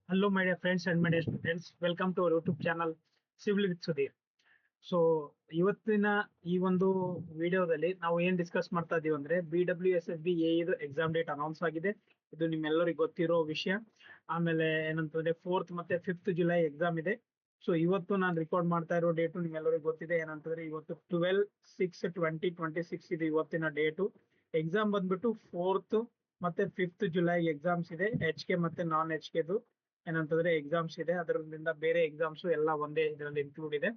Hello, my dear friends and my dear students. Welcome to our YouTube channel, Civil with Sudhir. So ಇವತ್ತಿನ ಈ ಒಂದು ವಿಡಿಯೋದಲ್ಲಿ ನಾವು ಏನ್ ಡಿಸ್ಕಸ್ ಮಾಡ್ತಾ ಇದೀವಿ ಅಂದ್ರೆ BWSSB ಇದು ಎಕ್ಸಾಮ್ ಡೇಟ್ ಅನೌನ್ಸ್ ಆಗಿದೆ. ಇದು ನಿಮ್ಮೆಲ್ಲರಿಗೂ ಗೊತ್ತಿರೋ ವಿಷಯ. ಆಮೇಲೆ ಏನಂತಂದ್ರೆ 4th ಮತ್ತೆ 5th ಜುಲೈ ಎಕ್ಸಾಮ್ ಇದೆ. ಸೊ ಇವತ್ತು ನಾನು ರೆಕಾರ್ಡ್ ಮಾಡ್ತಾ ಇರೋ ಡೇಟು ನಿಮ್ಮೆಲ್ಲರಿಗೂ ಗೊತ್ತಿದೆ. ಏನಂತಂದ್ರೆ ಇವತ್ತು 12/6/2026 ಇದು ಇವತ್ತಿನ ಡೇಟು. ಎಕ್ಸಾಮ್ ಬಂದ್ಬಿಟ್ಟು 4th ಮತ್ತೆ 5th ಜುಲೈ ಎಕ್ಸಾಮ್ಸ್ ಇದೆ. HK ಮತ್ತೆ ನಾನ್ HKದು ಏನಂತಂದ್ರೆ ಎಕ್ಸಾಮ್ಸ್ ಇದೆ. ಅದರಿಂದ ಬೇರೆ ಎಕ್ಸಾಮ್ಸ್ ಎಲ್ಲ ಒಂದೇ ಇದರಲ್ಲಿ ಇನ್ಕ್ಲೂಡ್ ಇದೆ.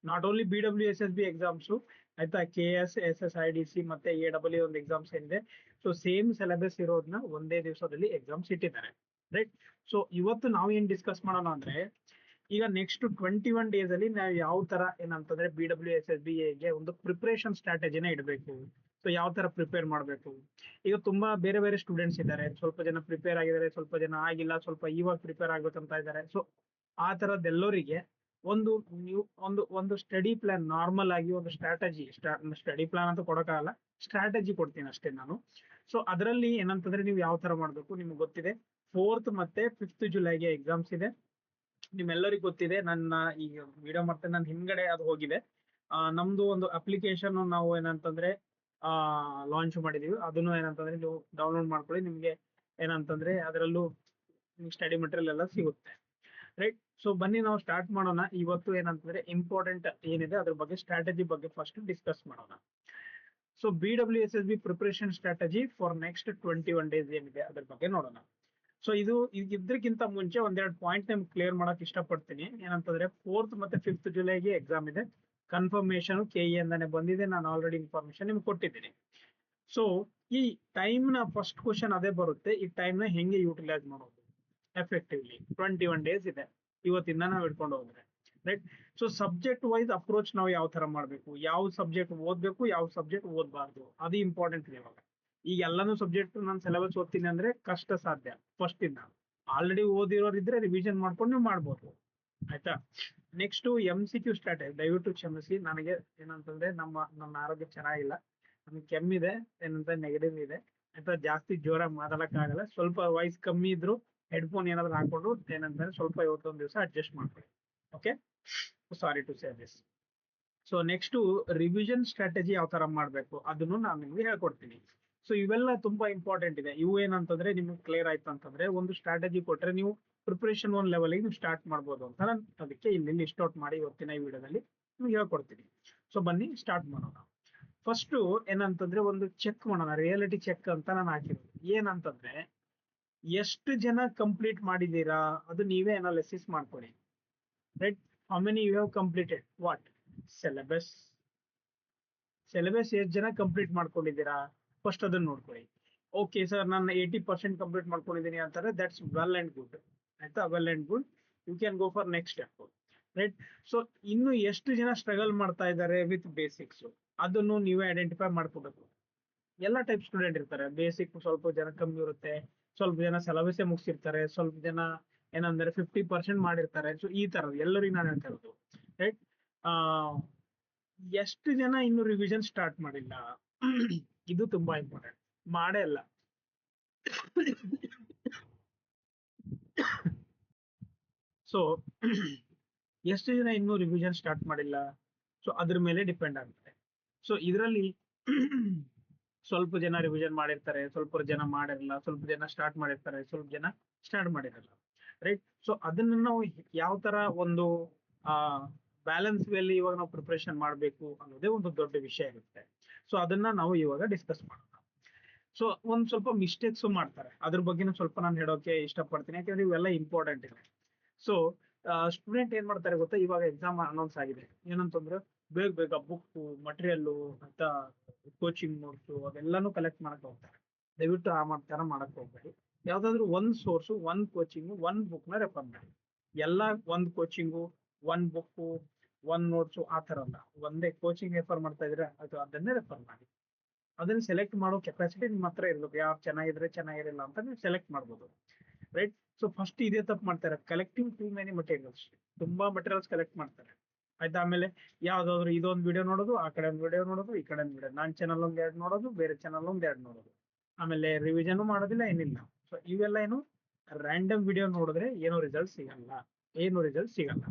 ನಾಟ್ ಓನ್ಲಿ BWSSB ಎಕ್ಸಾಮ್ಸ್ ಆಯ್ತಾ, KS SSIDC ಮತ್ತೆ AW ಒಂದು ಎಕ್ಸಾಮ್ಸ್ ಏನಿದೆ. ಸೊ ಸೇಮ್ ಸಿಲೆಬಸ್ ಇರೋದನ್ನ ಒಂದೇ ದಿವಸದಲ್ಲಿ ಎಕ್ಸಾಮ್ಸ್ ಇಟ್ಟಿದ್ದಾರೆ, ರೈಟ್. ಸೊ ಇವತ್ತು ನಾವು ಏನ್ ಡಿಸ್ಕಸ್ ಮಾಡೋಣ ಅಂದ್ರೆ, ಈಗ ನೆಕ್ಸ್ಟ್ 21 ಡೇಸ್ ಅಲ್ಲಿ ನಾವು ಯಾವ ತರ ಏನಂತಂದ್ರೆ BWSSB ಗೆ ಒಂದು ಪ್ರಿಪರೇಷನ್ ಸ್ಟ್ರಾಟಜಿನ ಇಡಬೇಕು. ಸೊ ಯಾವ ತರ ಪ್ರಿಪೇರ್ ಮಾಡಬೇಕು. ಈಗ ತುಂಬಾ ಬೇರೆ ಬೇರೆ ಸ್ಟೂಡೆಂಟ್ಸ್ ಇದ್ದಾರೆ. ಸ್ವಲ್ಪ ಜನ ಪ್ರಿಪೇರ್ ಆಗಿದ್ದಾರೆ, ಸ್ವಲ್ಪ ಜನ ಆಗಿಲ್ಲ, ಸ್ವಲ್ಪ ಇವಾಗ ಪ್ರಿಪೇರ್ ಆಗ್ಬೇಕಂತ ಇದ್ದಾರೆ. ಸೊ ಆ ತರದ್ದೆಲ್ಲರಿಗೆ ಒಂದು ನೀವು ಒಂದು ಸ್ಟಡಿ ಪ್ಲಾನ್, ನಾರ್ಮಲ್ ಆಗಿ ಒಂದು ಸ್ಟಡಿ ಪ್ಲಾನ್ ಅಂತ ಕೊಡೋಕ್ಕಾಗಲ್ಲ, ಸ್ಟ್ರಾಟಜಿ ಕೊಡ್ತೀನಿ ಅಷ್ಟೇ ನಾನು. ಸೊ ಅದರಲ್ಲಿ ಏನಂತಂದ್ರೆ ನೀವು ಯಾವ ತರ ಮಾಡ್ಬೇಕು ನಿಮ್ಗೆ ಗೊತ್ತಿದೆ. 4th ಮತ್ತೆ 5th ಜುಲೈಗೆ ಎಕ್ಸಾಮ್ಸ್ ಇದೆ. ನಿಮ್ಮೆಲ್ಲರಿಗೂ ಗೊತ್ತಿದೆ. ನನ್ನ ಈಗ ವಿಡಿಯೋ ಮತ್ತೆ ನನ್ನ ಹಿಂದ್ಗಡೆ ಅದು ಹೋಗಿದೆ. ನಮ್ದು ಒಂದು ಅಪ್ಲಿಕೇಶನ್ ನಾವು ಏನಂತಂದ್ರೆ ಲಾಂಚ್ ಮಾಡಿದೀವಿ. ಅದನ್ನು ಏನಂತಂದ್ರೆ ನೀವು ಡೌನ್ಲೋಡ್ ಮಾಡ್ಕೊಳ್ಳಿ. ನಿಮ್ಗೆ ಏನಂತಂದ್ರೆ ಅದರಲ್ಲೂ ಸ್ಟಡಿ ಮೆಟೀರಿಯಲ್ ಎಲ್ಲ ಸಿಗುತ್ತೆ, ರೈಟ್. ಸೊ ಬನ್ನಿ ನಾವು ಸ್ಟಾರ್ಟ್ ಮಾಡೋಣ. ಇವತ್ತು ಏನಂತಂದ್ರೆ ಇಂಪಾರ್ಟೆಂಟ್ ಏನಿದೆ ಅದ್ರ ಬಗ್ಗೆ, ಸ್ಟ್ರಾಟಜಿ ಬಗ್ಗೆ ಫಸ್ಟ್ ಡಿಸ್ಕಸ್ ಮಾಡೋಣ. So BWSSB preparation strategy for next 21 days ಏನಿದೆ ಅದ್ರ ಬಗ್ಗೆ ನೋಡೋಣ. ಸೊ ಇದಕ್ಕಿಂತ ಮುಂಚೆ ಒಂದೆರಡು ಪಾಯಿಂಟ್ ನಿಮ್ಗೆ ಕ್ಲಿಯರ್ ಮಾಡಕ್ ಇಷ್ಟಪಡ್ತೀನಿ. ಏನಂತಂದ್ರೆ 4th ಮತ್ತೆ 5th ಜುಲೈಗೆ ಎಕ್ಸಾಮ್ ಇದೆ. ಕನ್ಫರ್ಮೇಶನ್ KE ಅಂದಾನೆ ಬಂದಿದೆ. ನಾನು ಆಲ್ರೆಡಿ ಇನ್ಫಾರ್ಮೇಶನ್ ನಿಮ್ಗೆ ಕೊಟ್ಟಿದ್ದೀನಿ. ಸೊ ಈ ಟೈಮ್ ನ ಫಸ್ಟ್ ಕ್ವಶನ್ ಅದೇ ಬರುತ್ತೆ. ಈ ಟೈಮ್ ನ ಹೆಂಗೆ ಯೂಟಿಲೈಸ್ ಮಾಡೋದು ಎಫೆಕ್ಟಿವ್ಲಿ. 21 ಡೇಸ್ ಇದೆ ಇವತ್ತಿಂದ ನಾವು ಇಟ್ಕೊಂಡು ಹೋದ್ರೆ, right. So subject wise approach ನಾವು ಯಾವ ತರ ಮಾಡ್ಬೇಕು, ಯಾವ ಸಬ್ಜೆಕ್ಟ್ ಓದ್ಬೇಕು, ಯಾವ ಸಬ್ಜೆಕ್ಟ್ ಓದ್ಬಾರ್ದು, ಅದು ಇಂಪಾರ್ಟೆಂಟ್ ಇದೆ ಇವಾಗ. ಈಗ ಎಲ್ಲಾನು ಸಬ್ಜೆಕ್ಟ್ ನಾನು ಸಿಲೆಬಸ್ ಓದ್ತೀನಿ ಅಂದ್ರೆ ಕಷ್ಟ ಸಾಧ್ಯ. ಫಸ್ಟ್ ಇಂದ ಆಲ್ರೆಡಿ ಓದಿರೋರಿದ್ರೆ ರಿವಿಷನ್ ಮಾಡ್ಕೊಂಡು ನೀವು ಮಾಡ್ಬೋದು, ಆಯ್ತಾ. Next MCQ strategy. ದಯವಿಟ್ಟು ಕ್ಷಮಿಸಿ, ನನಗೆ ಏನಂತಂದ್ರೆ ನನ್ನ ಆರೋಗ್ಯ ಚೆನ್ನಾಗಿಲ್ಲ. ನಮ್ಗೆ ಕೆಮ್ಮಿದೆ, ಏನಂತ ನೆಗಟಿವ್ ಇದೆ, ಆಯ್ತಾ. ಜಾಸ್ತಿ ಜೋರಾಗಿ ಮಾತಾಡಕ್ ಆಗಲ್ಲ. ಸ್ವಲ್ಪ ವಾಯ್ಸ್ ಕಮ್ಮಿ ಇದ್ರು ಹೆಡ್ಫೋನ್ ಏನಾದ್ರು ಹಾಕೊಂಡು ಏನಂತಂದ್ರೆ ಸ್ವಲ್ಪ ಇವತ್ತೊಂದು ದಿವಸ ಅಡ್ಜಸ್ಟ್ ಮಾಡ್ಕೊಳ್ಳಿ, okay. Sorry to say this. So next revision strategy ಯಾವ ತರ ಮಾಡ್ಬೇಕು ಅದನ್ನು ನಾನು ನಿಮ್ಗೆ ಹೇಳ್ಕೊಡ್ತೀನಿ. ಸೊ ಇವೆಲ್ಲ ತುಂಬಾ ಇಂಪಾರ್ಟೆಂಟ್ ಇದೆ. ಇವು ಏನಂತಂದ್ರೆ ನಿಮ್ಗೆ ಕ್ಲಿಯರ್ ಆಯ್ತು ಅಂತಂದ್ರೆ ಒಂದು ಸ್ಟ್ರಾಟಜಿ ಕೊಟ್ರೆ ನೀವು ಪ್ರಿಪರೇಷನ್ ಒಂದ್ ಲೆವೆಲ್ ನೀವು ಸ್ಟಾರ್ಟ್ ಮಾಡ್ಬೋದು ಅಂತ ನಾನು ಅದಕ್ಕೆ ಇಲ್ಲಿ ಲಿಸ್ಟ್ ಔಟ್ ಮಾಡಿ ಇವತ್ತಿನ ಈ ವಿಡಿಯೋದಲ್ಲಿ ನಿಮ್ಗೆ ಹೇಳ್ಕೊಡ್ತೀನಿ. ಸೊ ಬನ್ನಿ ಸ್ಟಾರ್ಟ್ ಮಾಡೋಣ. ಫಸ್ಟ್ ಏನಂತಂದ್ರೆ ಒಂದು ಚೆಕ್ ಮಾಡೋಣ, ರಿಯಾಲಿಟಿ ಚೆಕ್ ಅಂತ ನಾನು ಹಾಕಿರೋದು. ಏನಂತಂದ್ರೆ ಎಷ್ಟು ಜನ ಕಂಪ್ಲೀಟ್ ಮಾಡಿದೀರಾ ಅದು ನೀವೇ ಅನಾಲಿಸಿಸ್ ಮಾಡ್ಕೊಳ್ಳಿ, right. How many you have completed what syllabus. ಎಷ್ಟು ಜನ ಕಂಪ್ಲೀಟ್ ಮಾಡ್ಕೊಂಡಿದ್ದೀರಾ ಫಸ್ಟ್ ಅದನ್ನ ನೋಡ್ಕೊಳ್ಳಿ. ಓಕೆ ಸರ್, ನಾನು 80% ಕಂಪ್ಲೀಟ್ ಮಾಡ್ಕೊಂಡಿದ್ದೀನಿ ಅಂತಾರೆ, ದಟ್ಸ್ ವೆಲ್ ಅಂಡ್ ಗುಡ್, ಆಯ್ತಾ. Well and good, you can go for next step, right. So ಇನ್ನು ಎಷ್ಟು ಜನ ಸ್ಟ್ರಗಲ್ ಮಾಡ್ತಾ ಇದ್ದಾರೆ ವಿತ್ ಬೇಸಿಕ್ಸ್ ಅದನ್ನು ನೀವೇ ಐಡೆಂಟಿಫೈ ಮಾಡ್ಕೋಬೇಕು. ಎಲ್ಲ ಟೈಪ್ ಸ್ಟೂಡೆಂಟ್ ಇರ್ತಾರೆ. ಬೇಸಿಕ್ ಸ್ವಲ್ಪ ಜನ ಕಮ್ಮಿ ಇರುತ್ತೆ, ಸ್ವಲ್ಪ ಜನ ಸಿಲೆಬಸ್ ಮುಗಿಸಿರ್ತಾರೆ, ಸ್ವಲ್ಪ ಜನ ಏನಂದ್ರೆ 50% ಮಾಡಿರ್ತಾರೆ. ಸೊ ಈ ತರ ಎಲ್ಲರಿಗೂ ನಾನು ಹೇಳ್ತಾ ಇರೋದು, ರೈಟ್. ಆ ಎಷ್ಟು ಜನ ಇನ್ನು ರಿವಿಷನ್ ಸ್ಟಾರ್ಟ್ ಮಾಡಿಲ್ಲ ಇದು ತುಂಬಾ ಇಂಪಾರ್ಟೆಂಟ್. ಮಾಡೇ ಇಲ್ಲ. ಸೊ ಎಷ್ಟು ಜನ ಇನ್ನೂ ರಿವಿಷನ್ ಸ್ಟಾರ್ಟ್ ಮಾಡಿಲ್ಲ, ಸೊ ಅದ್ರ ಮೇಲೆ ಡಿಪೆಂಡ್ ಆಗುತ್ತೆ. ಸೊ ಇದರಲ್ಲಿ ಸ್ವಲ್ಪ ಜನ ರಿವಿಷನ್ ಮಾಡಿರ್ತಾರೆ, ಸ್ವಲ್ಪ ಜನ ಮಾಡಿರಲ್ಲ, ಸ್ವಲ್ಪ ಜನ ಸ್ಟಾರ್ಟ್ ಮಾಡಿರ್ತಾರೆ, ಸ್ವಲ್ಪ ಜನ ಸ್ಟಾರ್ಟ್ ಮಾಡಿರಲ್ಲ, ರೈಟ್. ಸೊ ಅದನ್ನ ನಾವು ಯಾವ ತರ ಒಂದು ಬ್ಯಾಲೆನ್ಸ್ ವೇಲಿ ಇವಾಗ ನಾವು ಪ್ರಿಪರೇಷನ್ ಮಾಡಬೇಕು ಅನ್ನೋದೇ ಒಂದು ದೊಡ್ಡ ವಿಷಯ ಇರುತ್ತೆ. ಸೊ ಅದನ್ನ ನಾವು ಇವಾಗ ಡಿಸ್ಕಸ್ ಮಾಡೋಣ. ಸೊ ಒಂದ್ ಸ್ವಲ್ಪ ಮಿಸ್ಟೇಕ್ಸ್ ಮಾಡ್ತಾರೆ, ಅದ್ರ ಬಗ್ಗೆ ಸ್ವಲ್ಪ ನಾನು ಹೇಳೋಕೆ ಇಷ್ಟಪಡ್ತೀನಿ, ಯಾಕಂದ್ರೆ ಇವೆಲ್ಲ ಇಂಪಾರ್ಟೆಂಟ್ ಇದೆ. ಸೊ ಸ್ಟೂಡೆಂಟ್ ಏನ್ ಮಾಡ್ತಾರೆ ಗೊತ್ತಾ, ಇವಾಗ ಎಕ್ಸಾಮ್ ಅನೌನ್ಸ್ ಆಗಿದೆ ಏನಂತಂದ್ರೆ ಬೇಗ ಬೇಗ ಬುಕ್ ಮಟೀರಿಯಲ್ ಅಂತ ಕೋಚಿಂಗ್ ನೋಟ್ಸ್ ಅದೆಲ್ಲಾನು ಕಲೆಕ್ಟ್ ಮಾಡಕ್ ಹೋಗ್ತಾರೆ. ದಯವಿಟ್ಟು ಆ ತರ ಮಾಡಕ್ ಹೋಗ್ಬೇಡಿ. ಯಾವ್ದಾದ್ರು ಒಂದ್ ಸೋರ್ಸ್, ಒಂದ್ ಕೋಚಿಂಗ್, ಒಂದ್ ಬುಕ್ ನ ರೆಫರ್ ಮಾಡಿ. ಎಲ್ಲ ಒಂದ್ ಕೋಚಿಂಗು, ಒಂದ್ ಬುಕ್, ಒಂದ್ ನೋಟ್ಸ್ ಆ ತರ ಅಲ್ಲ. ಒಂದೇ ಕೋಚಿಂಗ್ ರೆಫರ್ ಮಾಡ್ತಾ ಇದ್ರೆ ಅದನ್ನೇ ರೆಫರ್ ಮಾಡಿ. ಅದನ್ನ ಸೆಲೆಕ್ಟ್ ಮಾಡೋ ಕೆಪಾಸಿಟಿ ನಿಮ್ಮ ಹತ್ರ ಇರ್ಬೇಕು. ಯಾರು ಚೆನ್ನಾಗಿದ್ರೆ ಚೆನ್ನಾಗಿರಲ್ಲ ಅಂತ ನೀವು ಸೆಲೆಕ್ಟ್ ಮಾಡ್ಬೋದು, ರೈಟ್. ಸೊ ಫಸ್ಟ್ ಇದೇ ತಪ್ಪು ಮಾಡ್ತಾರೆ, ಕಲೆಕ್ಟಿಂಗ್ ಟೂ ಮೆನಿ ಮಟೀರಿಯಲ್ಸ್. ತುಂಬಾ ಮಟೀರಿಯಲ್ಸ್ ಕಲೆಕ್ಟ್ ಮಾಡ್ತಾರೆ, ಆಯ್ತಾ. ಆಮೇಲೆ ಯಾವ್ದಾದ್ರು ಇದೊಂದು ವಿಡಿಯೋ ನೋಡೋದು, ಆ ಕಡೆ ಒಂದು ವಿಡಿಯೋ ನೋಡೋದು, ಈ ಕಡೆ ಒಂದು ವಿಡಿಯೋ, ನಾನ್ ಚಾನಲ್ ಒಂದ್ ಎರಡು ನೋಡೋದು, ಬೇರೆ ಚಾನಲ್ ಒಂದ್ ಎರಡು ನೋಡೋದು, ಆಮೇಲೆ ರಿವಿಷನ್ ಮಾಡೋದಿಲ್ಲ, ಏನಿಲ್ಲ. ಸೊ ಇವೆಲ್ಲ ಏನು ರ್ಯಾಂಡಮ್ ವಿಡಿಯೋ ನೋಡಿದ್ರೆ ಏನೋ ರಿಸಲ್ಟ್ ಸಿಗಲ್ಲ.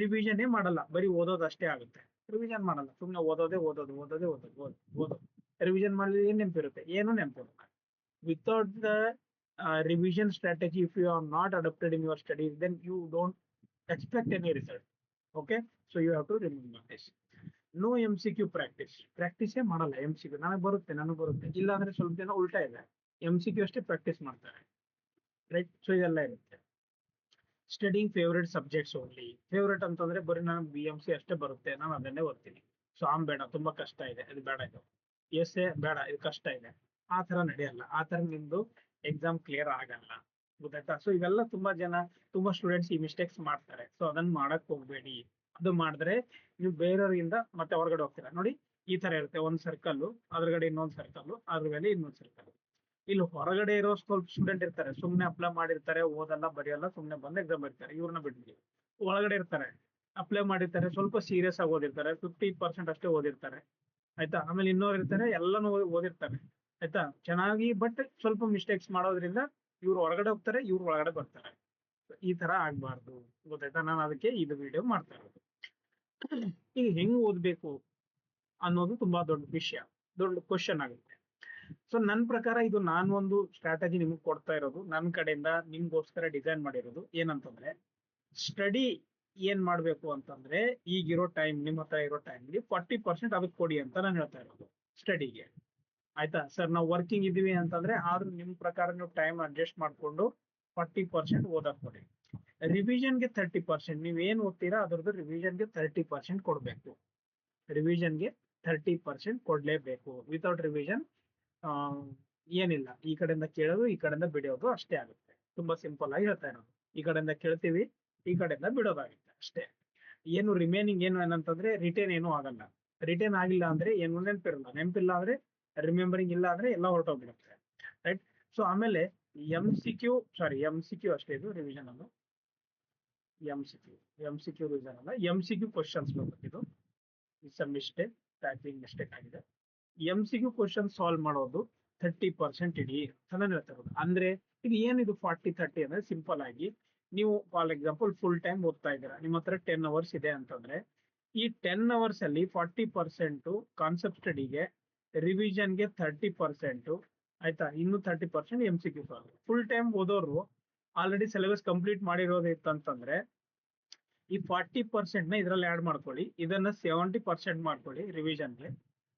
ರಿವಿಷನ್ ಮಾಡಲ್ಲ, ಬರೀ ಓದೋದು ಅಷ್ಟೇ ಆಗುತ್ತೆ. ರಿವಿಷನ್ ಮಾಡಲ್ಲ, ಸುಮ್ಮನೆ ಓದೋದು. ರಿವಿಷನ್ ಮಾಡಿದ್ರೆ ಏನ್ ನೆನಪಿರುತ್ತೆ? ಏನು ನೆನಪಿರುತ್ತೆ. Without the revision strategy, if you are not adopted in your studies, then you don't expect any result. Okay, so you have to remember this. No MCQ practice ಮಾಡಲ್ಲ. MCQ ನನಗೆ ಬರುತ್ತೆ, ಇಲ್ಲ ಅಂದ್ರೆ ಸ್ವಲ್ಪ ಜನ ಉಲ್ಟಾ ಇದೆ, MCQ ಅಷ್ಟೇ ಪ್ರಾಕ್ಟೀಸ್ ಮಾಡ್ತಾರೆ, ರೈಟ್? ಸೊ ಇದೆಲ್ಲ ಇರುತ್ತೆ. Studying favourite subjects only. Favourite ಅಂತಂದ್ರೆ ಬರೀ ನನಗೆ BMC ಅಷ್ಟೇ ಬರುತ್ತೆ, ನಾನು ಅದನ್ನೇ ಓದ್ತೀನಿ. ಸಾಮ್ ಬೇಡ, ತುಂಬಾ ಕಷ್ಟ ಇದೆ, ಇದು ಬೇಡ, ಇದು ಎಸ್ಸೆ ಬೇಡ, ಇದು ಕಷ್ಟ ಇದೆ, ಆ ತರ ನಡೆಯಲ್ಲ. ಆ ತರ ನಿಮ್ದು ಎಕ್ಸಾಮ್ ಕ್ಲಿಯರ್ ಆಗಲ್ಲ, ಗೊತ್ತಾಯ್ತಾ? ಸೊ ಇವೆಲ್ಲ ತುಂಬಾ ಸ್ಟೂಡೆಂಟ್ಸ್ ಈ ಮಿಸ್ಟೇಕ್ಸ್ ಮಾಡ್ತಾರೆ. ಸೊ ಅದನ್ನ ಮಾಡಕ್ ಹೋಗ್ಬೇಡಿ. ಅದು ಮಾಡಿದ್ರೆ ನೀವು ಬೇರೆಯವರಿಂದ ಮತ್ತೆ ಹೊರಗಡೆ ಹೋಗ್ತೀರಾ. ನೋಡಿ, ಈ ತರ ಇರುತ್ತೆ, ಒಂದ್ ಸರ್ಕಲ್, ಅದ್ರಗಡೆ ಇನ್ನೊಂದ್ ಸರ್ಕಲ್, ಅದ್ರ ಮೇಲೆ ಇನ್ನೊಂದ್ ಸರ್ಕಲ್. ಇಲ್ಲಿ ಹೊರಗಡೆ ಇರೋ ಸ್ವಲ್ಪ ಸ್ಟೂಡೆಂಟ್ ಇರ್ತಾರೆ, ಸುಮ್ನೆ ಅಪ್ಲೈ ಮಾಡಿರ್ತಾರೆ, ಓದಲ್ಲ ಬರೆಯಲ್ಲ, ಸುಮ್ನೆ ಬಂದು ಎಕ್ಸಾಮ್ ಇರ್ತಾರೆ, ಇವ್ರನ್ನ ಬಿಡ್ಲಿ. ಒಳಗಡೆ ಇರ್ತಾರೆ, ಅಪ್ಲೈ ಮಾಡಿರ್ತಾರೆ, ಸ್ವಲ್ಪ ಸೀರಿಯಸ್ ಆಗಿ ಓದಿರ್ತಾರೆ, 50% ಅಷ್ಟೇ ಓದಿರ್ತಾರೆ, ಆಯ್ತಾ? ಆಮೇಲೆ ಇನ್ನೋರು ಇರ್ತಾರೆ, ಎಲ್ಲಾನು ಓದಿರ್ತಾರೆ, ಆಯ್ತಾ, ಚೆನ್ನಾಗಿ, ಬಟ್ ಸ್ವಲ್ಪ ಮಿಸ್ಟೇಕ್ಸ್ ಮಾಡೋದ್ರಿಂದ ಇವ್ರು ಹೊರಗಡೆ ಹೋಗ್ತಾರೆ, ಇವ್ರು ಒಳಗಡೆ ಬರ್ತಾರೆ. ಈ ತರ ಆಗ್ಬಾರ್ದು, ಗೊತ್ತಾಯ್ತಾ? ನಾನು ಅದಕ್ಕೆ ಇದು ವಿಡಿಯೋ ಮಾಡ್ತಾ ಇರೋದು. ಈಗ ಹೆಂಗ್ ಓದ್ಬೇಕು ಅನ್ನೋದು ತುಂಬಾ ದೊಡ್ಡ ವಿಷಯ, ದೊಡ್ಡ ಕ್ವಶನ್ ಆಗುತ್ತೆ. ಸೊ ನನ್ನ ಪ್ರಕಾರ ಇದು ನಾನು ಒಂದು ಸ್ಟ್ರಾಟಜಿ ನಿಮ್ಗೆ ಕೊಡ್ತಾ ಇರೋದು, ನನ್ನ ಕಡೆಯಿಂದ ನಿಮ್ಗೋಸ್ಕರ ಡಿಸೈನ್ ಮಾಡಿರೋದು. ಏನಂತಂದ್ರೆ, ಸ್ಟಡಿ ಏನ್ ಮಾಡ್ಬೇಕು ಅಂತಂದ್ರೆ, ಈಗಿರೋ ಟೈಮ್, ನಿಮ್ಮ ಹತ್ರ ಇರೋ ಟೈಮ್ಗೆ 40% ಅದಕ್ಕೆ ಕೊಡಿ ಅಂತ ನಾನು ಹೇಳ್ತಾ ಇರೋದು, ಸ್ಟಡಿಗೆ. ಆಯ್ತಾ ಸರ್? ನಾವು ವರ್ಕಿಂಗ್ ಇದೀವಿ ಅಂತಂದ್ರೆ, ಆದ್ರೂ ನಿಮ್ ಪ್ರಕಾರ ನೀವು ಟೈಮ್ ಅಡ್ಜಸ್ಟ್ ಮಾಡ್ಕೊಂಡು 40% ಓದಕ್ ಕೊಡಿ. ರಿವಿಷನ್ಗೆ 30%, ನೀವ್ ಏನ್ ಓದ್ತೀರಾ ಅದ್ರದ್ದು ರಿವಿಷನ್ಗೆ 30% ಕೊಡ್ಬೇಕು. ರಿವಿಷನ್ಗೆ 30% ಕೊಡ್ಲೇಬೇಕು. ವಿತೌಟ್ ರಿವಿಷನ್ ಏನಿಲ್ಲ, ಈ ಕಡೆಯಿಂದ ಕೇಳೋದು, ಈ ಕಡೆಯಿಂದ ಬಿಡೋದು ಅಷ್ಟೇ ಆಗುತ್ತೆ. ತುಂಬಾ ಸಿಂಪಲ್ ಆಗಿ ಹೇಳ್ತಾ ಇರೋದು. ಈ ಕಡೆಯಿಂದ ಕೇಳ್ತೀವಿ, ಈ ಕಡೆಯಿಂದ ಬಿಡೋದಾಗುತ್ತೆ ಅಷ್ಟೇ. ಏನು ರಿಮೈನಿಂಗ್ ಏನಂತಂದ್ರೆ, ರಿಟೇನ್ ಏನೂ ಆಗಲ್ಲ. ರಿಟೇನ್ ಆಗಿಲ್ಲ ಅಂದ್ರೆ ಏನು ನೆನಪಿಲ್ಲ ಅಂದ್ರೆ, ರಿಮೆಂಬರಿಂಗ್ ಇಲ್ಲ ಅಂದ್ರೆ ಎಲ್ಲ ಹೊರಟೋಗ್ಬಿಡುತ್ತೆ, ರೈಟ್? ಸೊ ಆಮೇಲೆ MCQ ಅಷ್ಟೇ, ಇದು ರಿವಿಷನ್ ಅಲ್ಲ, MCQ ರಿವಿಷನ್ ಅಲ್ಲ, MCQ ಕ್ವಶನ್ಸ್ ಇದು. It's a mistake, typing mistake ಆಗಿದೆ. MCQ ಕ್ವಶನ್ ಸಾಲ್ವ್ ಮಾಡೋದು 30% ಇಡಿ ಅಂತ ನಾನು ಹೇಳ್ತಾ ಇರೋದು. ಅಂದ್ರೆ ಇದು ಏನಿದು 40-30 ಅಂದ್ರೆ, ಸಿಂಪಲ್ ಆಗಿ ನೀವು ಫಾರ್ ಎಕ್ಸಾಂಪಲ್ ಫುಲ್ ಟೈಮ್ ಓದ್ತಾ ಇದ್ದೀರಾ, ನಿಮ್ಮ ಹತ್ರ 10 ಅವರ್ಸ್ ಇದೆ ಅಂತಂದ್ರೆ, ಈ 10 ಅವರ್ಸ್ ಅಲ್ಲಿ 40% ಕಾನ್ಸೆಪ್ಟ್ ಸ್ಟಡಿಗೆ, ರಿವಿಷನ್ಗೆ 30%, ಆಯ್ತಾ, ಇನ್ನು 30% MCQ ಸಾಲ್ವ್. ಫುಲ್ ಟೈಮ್ ಓದೋರು ಆಲ್ರೆಡಿ ಸಿಲೆಬಸ್ ಕಂಪ್ಲೀಟ್ ಮಾಡಿರೋದು ಇತ್ತಂತಂದ್ರೆ, ಈ 40% ನ ಇದ್ರಲ್ಲಿ ಆಡ್ ಮಾಡ್ಕೊಳ್ಳಿ, ಇದನ್ನ 70% ಮಾಡ್ಕೊಳ್ಳಿ ರಿವಿಷನ್ಗೆ,